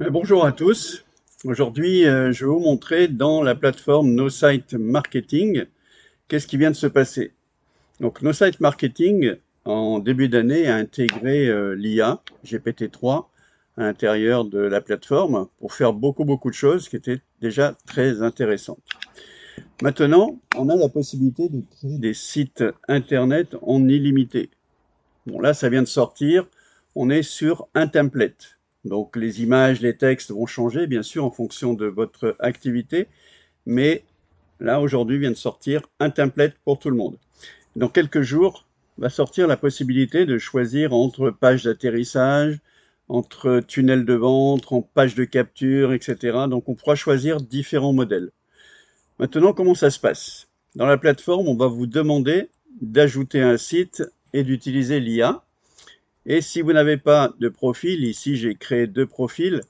Bonjour à tous. Aujourd'hui, je vais vous montrer dans la plateforme No Site Marketing qu'est-ce qui vient de se passer. Donc, No Site Marketing, en début d'année, a intégré l'IA GPT-3 à l'intérieur de la plateforme pour faire beaucoup de choses qui étaient déjà très intéressantes. Maintenant, on a la possibilité de créer des sites internet en illimité. Bon, là, ça vient de sortir. On est sur un template. Donc, les images, les textes vont changer, bien sûr, en fonction de votre activité. Mais là, aujourd'hui, vient de sortir un template pour tout le monde. Dans quelques jours, va sortir la possibilité de choisir entre page d'atterrissage, entre tunnel de vente, en page de capture, etc. Donc, on pourra choisir différents modèles. Maintenant, comment ça se passe? Dans la plateforme, on va vous demander d'ajouter un site et d'utiliser l'IA. Et si vous n'avez pas de profil, ici j'ai créé 2 profils,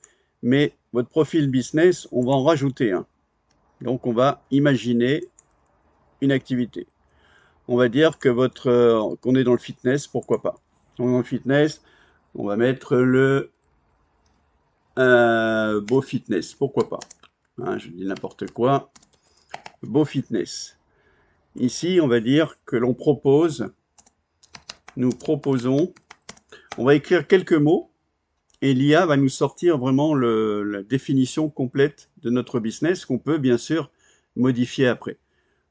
mais votre profil business, on va en rajouter un. Donc on va imaginer une activité. On va dire que qu'on est dans le fitness, pourquoi pas. Donc dans le fitness, on va mettre le beau fitness, pourquoi pas. Hein, je dis n'importe quoi. Beau fitness. Ici, on va dire que nous proposons, on va écrire quelques mots. Et l'IA va nous sortir vraiment la définition complète de notre business qu'on peut bien sûr modifier après.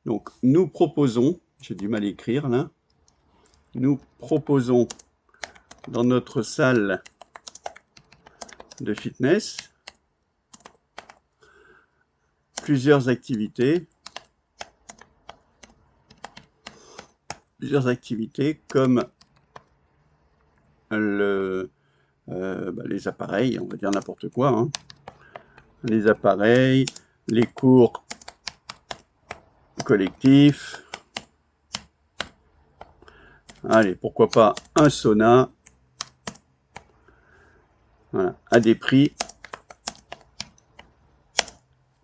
Donc nous proposons, j'ai du mal à écrire là, nous proposons dans notre salle de fitness plusieurs activités comme les appareils, on va dire n'importe quoi, hein. Les appareils, les cours collectifs, allez, pourquoi pas un sauna, voilà, à des prix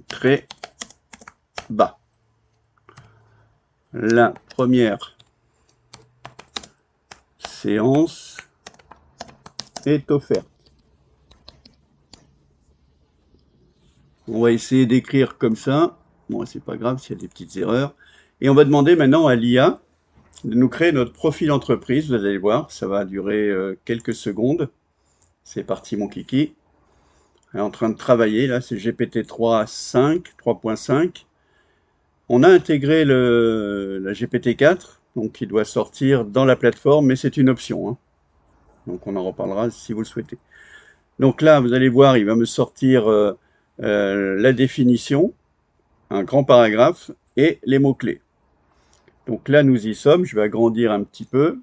très bas. La première séance est offerte. On va essayer d'écrire comme ça. Bon, c'est pas grave s'il y a des petites erreurs. Et on va demander maintenant à l'IA de nous créer notre profil entreprise. Vous allez voir, ça va durer quelques secondes. C'est parti mon kiki. Elle est en train de travailler, là, c'est GPT-3 3.5. On a intégré la GPT-4, donc qui doit sortir dans la plateforme, mais c'est une option, hein. Donc on en reparlera si vous le souhaitez. Donc là, vous allez voir, il va me sortir la définition, un grand paragraphe et les mots-clés. Donc là, nous y sommes. Je vais agrandir un petit peu.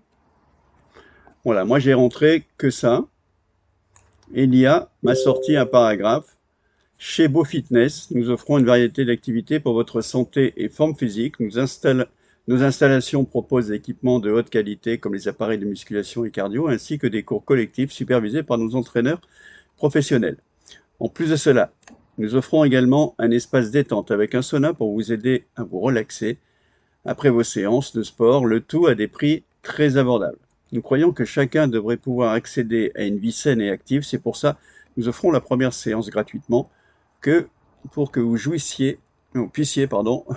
Voilà, moi j'ai rentré que ça. Et l'IA m'a sorti un paragraphe. Chez Beau Fitness, nous offrons une variété d'activités pour votre santé et forme physique. Nos installations proposent des équipements de haute qualité comme les appareils de musculation et cardio, ainsi que des cours collectifs supervisés par nos entraîneurs professionnels. En plus de cela, nous offrons également un espace détente avec un sauna pour vous aider à vous relaxer après vos séances de sport, le tout à des prix très abordables. Nous croyons que chacun devrait pouvoir accéder à une vie saine et active. C'est pour ça que nous offrons la première séance gratuitement pour que vous puissiez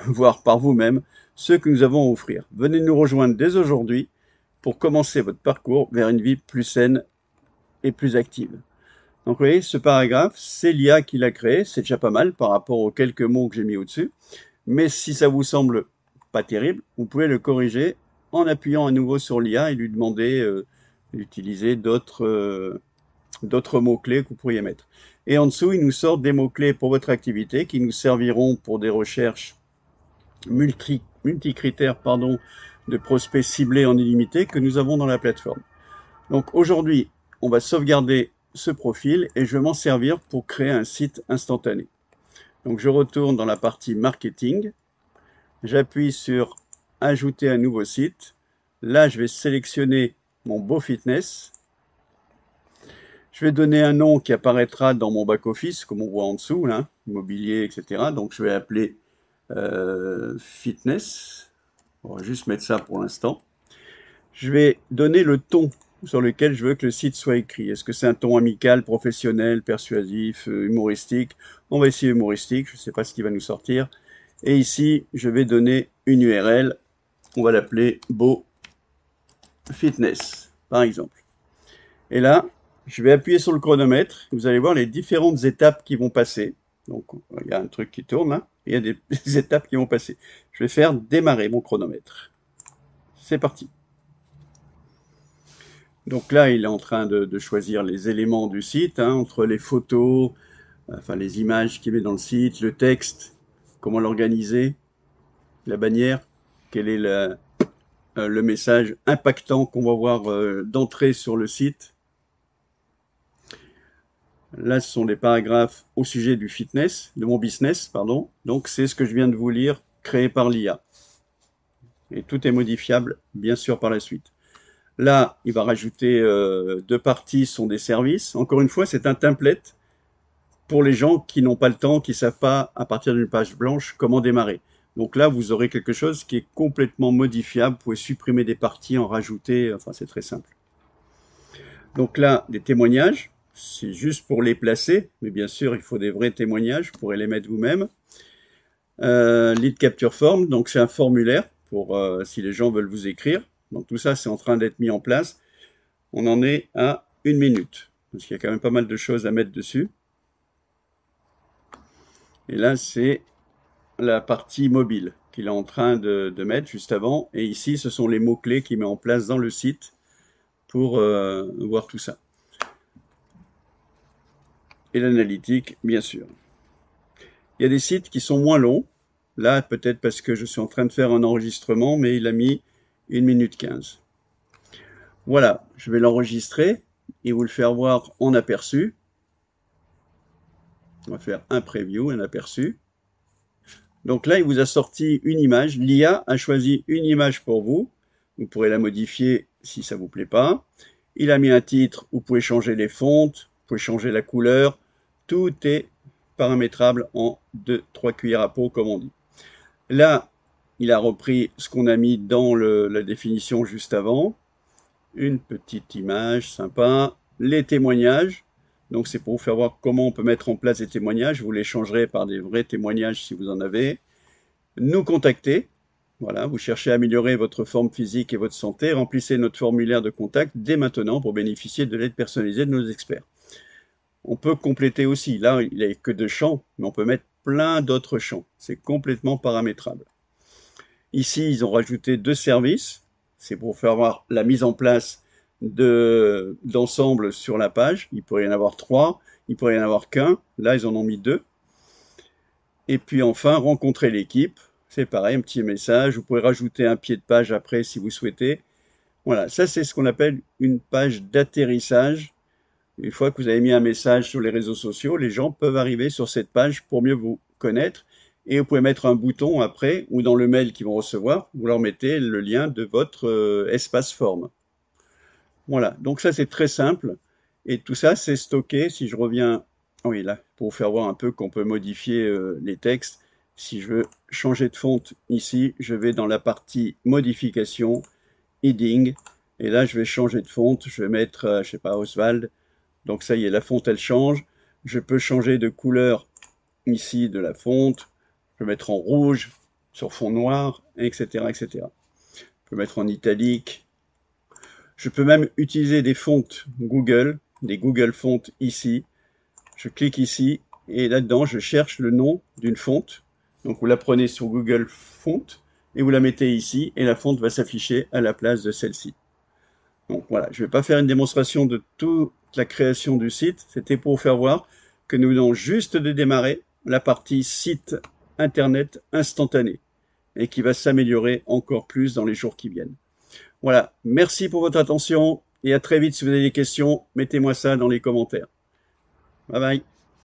voir par vous-même ce que nous avons à offrir. Venez nous rejoindre dès aujourd'hui pour commencer votre parcours vers une vie plus saine et plus active. Donc vous voyez, ce paragraphe, c'est l'IA qui l'a créé, c'est déjà pas mal par rapport aux quelques mots que j'ai mis au-dessus. Mais si ça vous semble pas terrible, vous pouvez le corriger en appuyant à nouveau sur l'IA et lui demander d'utiliser d'autres mots-clés que vous pourriez mettre. Et en dessous, il nous sort des mots-clés pour votre activité qui nous serviront pour des recherches multicritères de prospects ciblés en illimité que nous avons dans la plateforme. Donc aujourd'hui, on va sauvegarder ce profil et je vais m'en servir pour créer un site instantané. Donc je retourne dans la partie marketing. J'appuie sur ajouter un nouveau site. Là, je vais sélectionner mon Beau Fitness. Je vais donner un nom qui apparaîtra dans mon back-office, comme on voit en dessous, là, immobilier, etc. Donc je vais appeler Fitness. On va juste mettre ça pour l'instant. Je vais donner le ton sur lequel je veux que le site soit écrit. Est-ce que c'est un ton amical, professionnel, persuasif, humoristique? On va essayer humoristique, je ne sais pas ce qui va nous sortir. Et ici, je vais donner une URL. On va l'appeler Beau Fitness, par exemple. Et là, je vais appuyer sur le chronomètre. Vous allez voir les différentes étapes qui vont passer. Donc, il y a un truc qui tourne là, et il y a des étapes qui vont passer. Je vais faire démarrer mon chronomètre. C'est parti. Donc là, il est en train de choisir les éléments du site, hein, entre les photos, enfin les images qu'il met dans le site, le texte, comment l'organiser, la bannière, quel est le message impactant qu'on va voir d'entrée sur le site. Là, ce sont des paragraphes au sujet du fitness, de mon business, pardon. Donc, c'est ce que je viens de vous lire, créé par l'IA. Et tout est modifiable, bien sûr, par la suite. Là, il va rajouter deux parties sont des services. Encore une fois, c'est un template pour les gens qui n'ont pas le temps, qui ne savent pas, à partir d'une page blanche, comment démarrer. Donc là, vous aurez quelque chose qui est complètement modifiable. Vous pouvez supprimer des parties, en rajouter. Enfin, c'est très simple. Donc là, des témoignages. C'est juste pour les placer, mais bien sûr, il faut des vrais témoignages. Vous pourrez les mettre vous-même. Lead capture form, donc c'est un formulaire pour si les gens veulent vous écrire. Donc tout ça, c'est en train d'être mis en place. On en est à 1 minute, parce qu'il y a quand même pas mal de choses à mettre dessus. Et là, c'est la partie mobile qu'il est en train de mettre juste avant. Et ici, ce sont les mots-clés qu'il met en place dans le site pour voir tout ça. Et l'analytique, bien sûr. Il y a des sites qui sont moins longs. Là, peut-être parce que je suis en train de faire un enregistrement, mais il a mis 1 minute 15. Voilà, je vais l'enregistrer et vous le faire voir en aperçu. On va faire un preview, un aperçu. Donc là, il vous a sorti une image. L'IA a choisi une image pour vous. Vous pourrez la modifier si ça ne vous plaît pas. Il a mis un titre, vous pouvez changer les fontes, vous pouvez changer la couleur. Tout est paramétrable en 2-3 cuillères à peau, comme on dit. Là, il a repris ce qu'on a mis dans la définition juste avant. Une petite image sympa. Les témoignages. Donc c'est pour vous faire voir comment on peut mettre en place des témoignages. Vous les changerez par des vrais témoignages si vous en avez. Nous contacter. Voilà, vous cherchez à améliorer votre forme physique et votre santé. Remplissez notre formulaire de contact dès maintenant pour bénéficier de l'aide personnalisée de nos experts. On peut compléter aussi. Là, il n'y a que 2 champs, mais on peut mettre plein d'autres champs. C'est complètement paramétrable. Ici, ils ont rajouté 2 services. C'est pour faire voir la mise en place d'ensemble sur la page. Il pourrait y en avoir 3, il pourrait y en avoir qu'un. Là, ils en ont mis 2. Et puis enfin, rencontrer l'équipe. C'est pareil, un petit message. Vous pouvez rajouter un pied de page après si vous souhaitez. Voilà, ça c'est ce qu'on appelle une page d'atterrissage. Une fois que vous avez mis un message sur les réseaux sociaux, les gens peuvent arriver sur cette page pour mieux vous connaître. Et vous pouvez mettre un bouton après, ou dans le mail qu'ils vont recevoir, vous leur mettez le lien de votre espace forme. Voilà, donc ça c'est très simple. Et tout ça c'est stocké, si je reviens, oui là, pour vous faire voir un peu qu'on peut modifier les textes. Si je veux changer de fonte ici, je vais dans la partie modification, heading, et là je vais changer de fonte, je vais mettre, je sais pas, Oswald. Donc ça y est, la fonte elle change. Je peux changer de couleur ici de la fonte. Je peux mettre en rouge, sur fond noir, etc., etc. Je peux mettre en italique. Je peux même utiliser des fontes Google, des Google Fonts ici. Je clique ici et là-dedans, je cherche le nom d'une fonte. Donc vous la prenez sur Google Fonts et vous la mettez ici et la fonte va s'afficher à la place de celle-ci. Donc voilà, je ne vais pas faire une démonstration de toute la création du site. C'était pour vous faire voir que nous venons juste de démarrer la partie site internet instantané et qui va s'améliorer encore plus dans les jours qui viennent. Voilà, merci pour votre attention et à très vite. Si vous avez des questions, mettez-moi ça dans les commentaires. Bye bye.